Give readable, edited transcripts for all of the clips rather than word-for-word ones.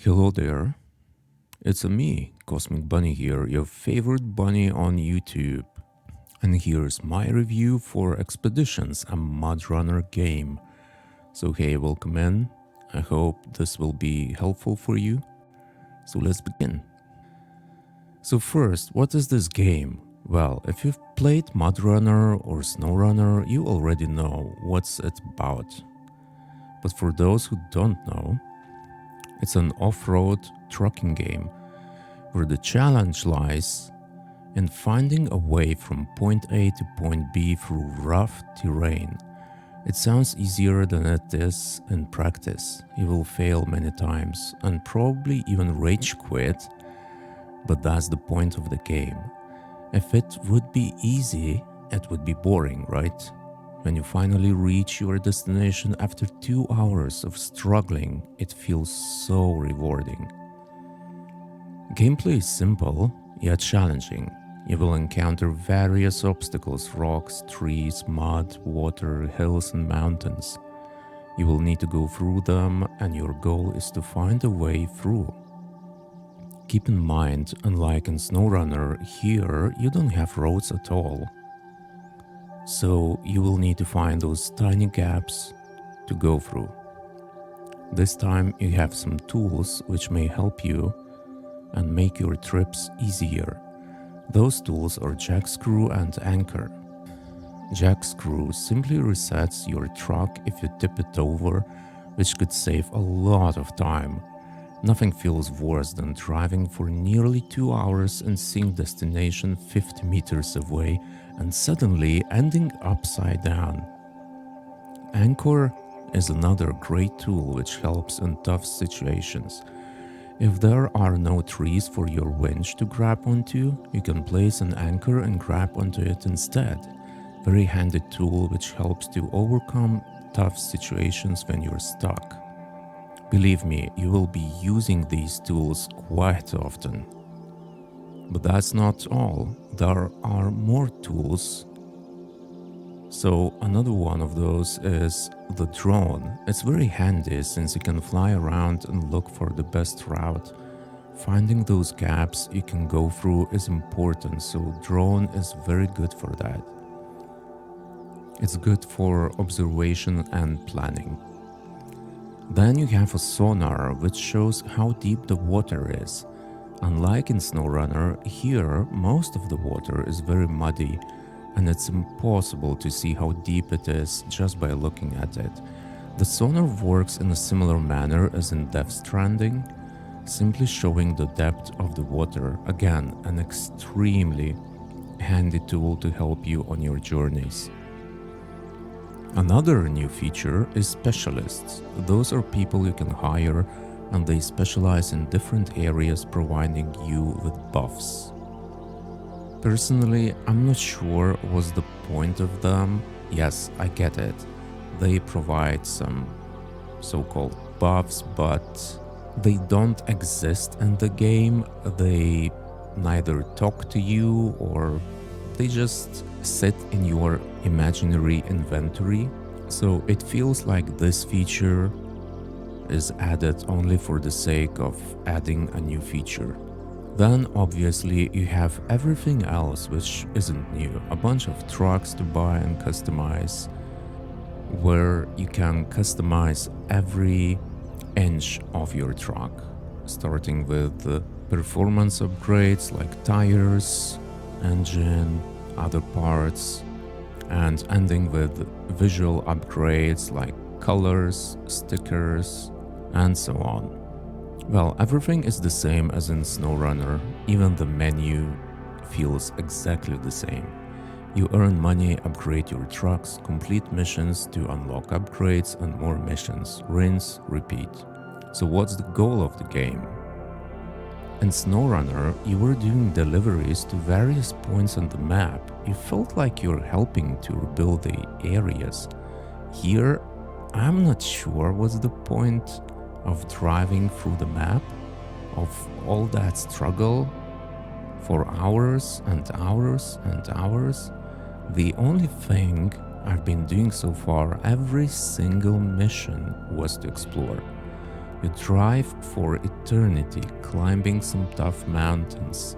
Hello there, it's me, Cosmic Bunny here, your favorite bunny on YouTube. And here's my review for Expeditions, a MudRunner game. So hey, welcome in. I hope this will be helpful for you. So let's begin. So first, what is this game? Well, if you've played MudRunner or SnowRunner, you already know what's it about. But for those who don't know, it's an off-road trucking game where the challenge lies in finding a way from point A to point B through rough terrain. It sounds easier than it is in practice. You will fail many times and probably even rage quit, but that's the point of the game. If it would be easy, it would be boring, right? When you finally reach your destination after 2 hours of struggling, it feels so rewarding. Gameplay is simple, yet challenging. You will encounter various obstacles, rocks, trees, mud, water, hills and mountains. You will need to go through them, and your goal is to find a way through. Keep in mind, unlike in SnowRunner, here you don't have roads at all. So you will need to find those tiny gaps to go through. This time you have some tools which may help you and make your trips easier. Those tools are jack screw and anchor. Jack screw simply resets your truck if you tip it over, which could save a lot of time. Nothing feels worse than driving for nearly 2 hours and seeing destination 50 meters away and suddenly ending upside down. Anchor is another great tool which helps in tough situations. If there are no trees for your winch to grab onto, you can place an anchor and grab onto it instead. Very handy tool which helps to overcome tough situations when you're stuck. Believe me, you will be using these tools quite often. But that's not all. There are more tools. So another one of those is the drone. It's very handy since you can fly around and look for the best route. Finding those gaps you can go through is important, so drone is very good for that. It's good for observation and planning. Then you have a sonar which shows how deep the water is. Unlike in SnowRunner, here most of the water is very muddy and it's impossible to see how deep it is just by looking at it. The sonar works in a similar manner as in Death Stranding, simply showing the depth of the water. Again, an extremely handy tool to help you on your journeys. Another new feature is specialists. Those are people you can hire and they specialize in different areas, providing you with buffs. Personally, I'm not sure what's the point of them. Yes, I get it. They provide some so-called buffs, but they don't exist in the game. They neither talk to you or they just sit in your imaginary inventory. So it feels like this feature is added only for the sake of adding a new feature. Then obviously you have everything else which isn't new. A bunch of trucks to buy and customize, where you can customize every inch of your truck, starting with the performance upgrades like tires, engine, other parts, and ending with visual upgrades like colors, stickers, and so on. Well, everything is the same as in SnowRunner. Even the menu feels exactly the same. You earn money, upgrade your trucks, complete missions to unlock upgrades and more missions. Rinse, repeat. So what's the goal of the game? In SnowRunner, you were doing deliveries to various points on the map. You felt like you're helping to rebuild the areas. Here, I'm not sure what's the point of driving through the map, of all that struggle for hours and hours and hours. The only thing I've been doing so far, every single mission was to explore. You drive for eternity, climbing some tough mountains,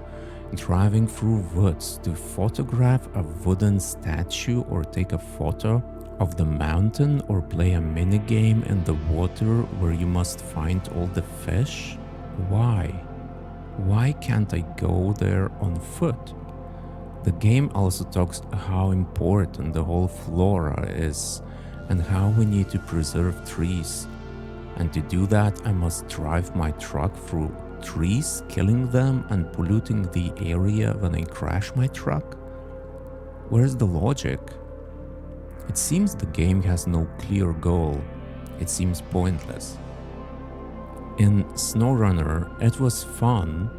driving through woods to photograph a wooden statue or take a photo of the mountain or play a minigame in the water where you must find all the fish? Why? Why can't I go there on foot? The game also talks how important the whole flora is and how we need to preserve trees. And to do that, I must drive my truck through trees, killing them and polluting the area when I crash my truck? Where's the logic? It seems the game has no clear goal. It seems pointless. In SnowRunner, it was fun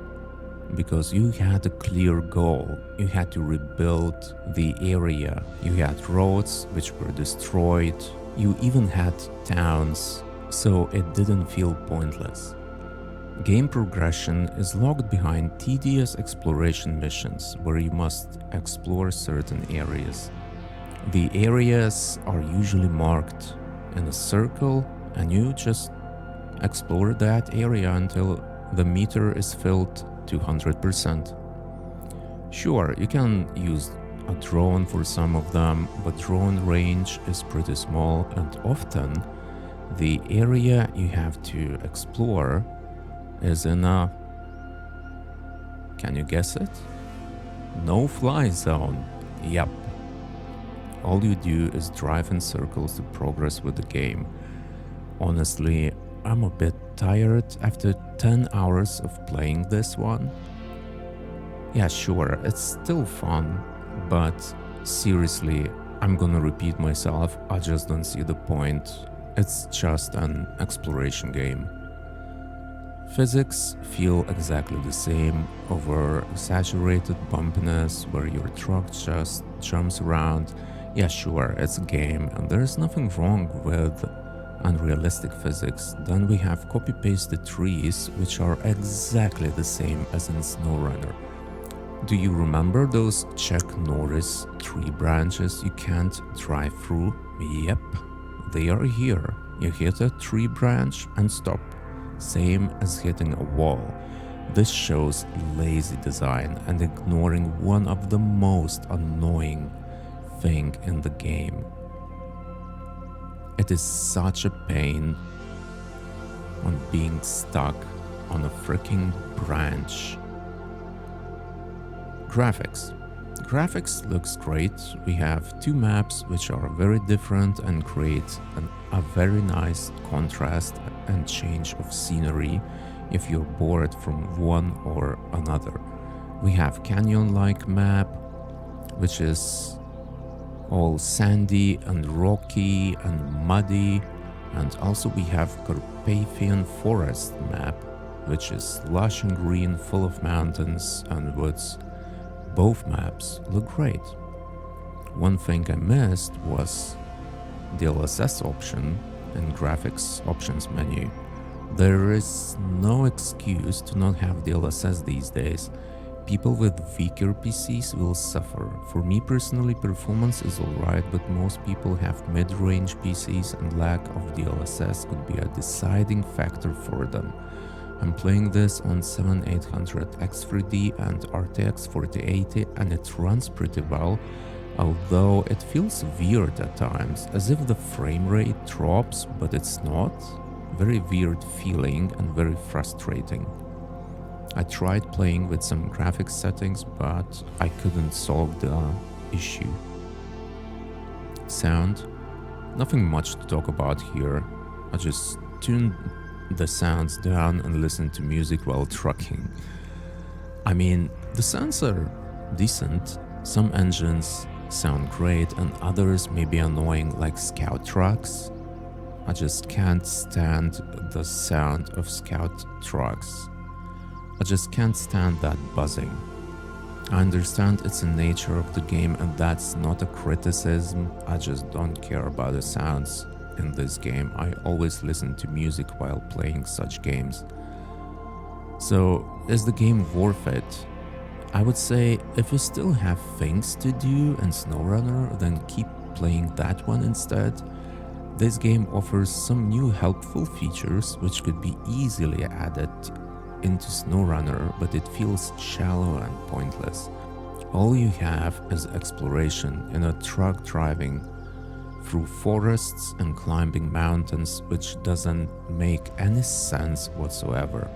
because you had a clear goal. You had to rebuild the area. You had roads which were destroyed. You even had towns, so it didn't feel pointless. Game progression is locked behind tedious exploration missions where you must explore certain areas. The areas are usually marked in a circle and you just explore that area until the meter is filled to 100%. Sure, you can use a drone for some of them, but drone range is pretty small and often the area you have to explore is in a, can you guess it? No-fly zone. Yep. All you do is drive in circles to progress with the game. Honestly, I'm a bit tired after 10 hours of playing this one. Yeah, sure, it's still fun, but seriously, I'm gonna repeat myself, I just don't see the point. It's just an exploration game. Physics feel exactly the same, over exaggerated bumpiness where your truck just jumps around. Yeah, sure, it's a game and there's nothing wrong with unrealistic physics. Then we have copy-pasted trees which are exactly the same as in SnowRunner. Do you remember those Chuck Norris tree branches you can't drive through? Yep, they are here. You hit a tree branch and stop. Same as hitting a wall. This shows lazy design and ignoring one of the most annoying thing in the game. It is such a pain on being stuck on a freaking branch. Graphics. Graphics looks great. We have two maps which are very different and create a very nice contrast and change of scenery if you're bored from one or another. We have canyon-like map which is all sandy and rocky and muddy, and also we have Carpathian forest map which is lush and green, full of mountains and woods. Both maps look great. One thing I missed was the DLSS option in graphics options menu. There is no excuse to not have DLSS these days. People with weaker PCs will suffer. For me personally, performance is alright, but most people have mid-range PCs and lack of DLSS could be a deciding factor for them. I'm playing this on 7800 X3D and RTX 4080 and it runs pretty well, although it feels weird at times, as if the frame rate drops, but it's not. Very weird feeling and very frustrating. I tried playing with some graphics settings, but I couldn't solve the issue. Sound. Nothing much to talk about here. I just tuned the sounds down and listened to music while trucking. I mean, the sounds are decent. Some engines sound great and others may be annoying, like scout trucks. I just can't stand the sound of scout trucks. I just can't stand that buzzing. I understand it's the nature of the game and that's not a criticism, I just don't care about the sounds in this game. I always listen to music while playing such games. So, is the game worth it? I would say if you still have things to do in SnowRunner, then keep playing that one instead. This game offers some new helpful features which could be easily added into SnowRunner, but it feels shallow and pointless. All you have is exploration in a truck driving through forests and climbing mountains, which doesn't make any sense whatsoever.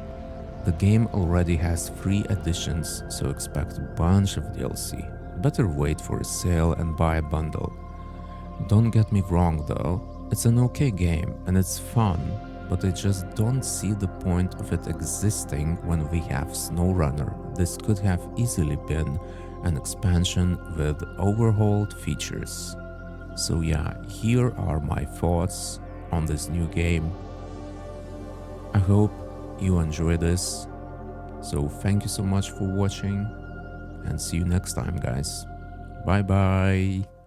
The game already has 3 editions, so expect a bunch of DLC. Better wait for a sale and buy a bundle. Don't get me wrong though, it's an okay game and it's fun, but I just don't see the point of it existing when we have SnowRunner. This could have easily been an expansion with overhauled features. So yeah, here are my thoughts on this new game. I hope you enjoy this. So thank you so much for watching and see you next time, guys. Bye bye.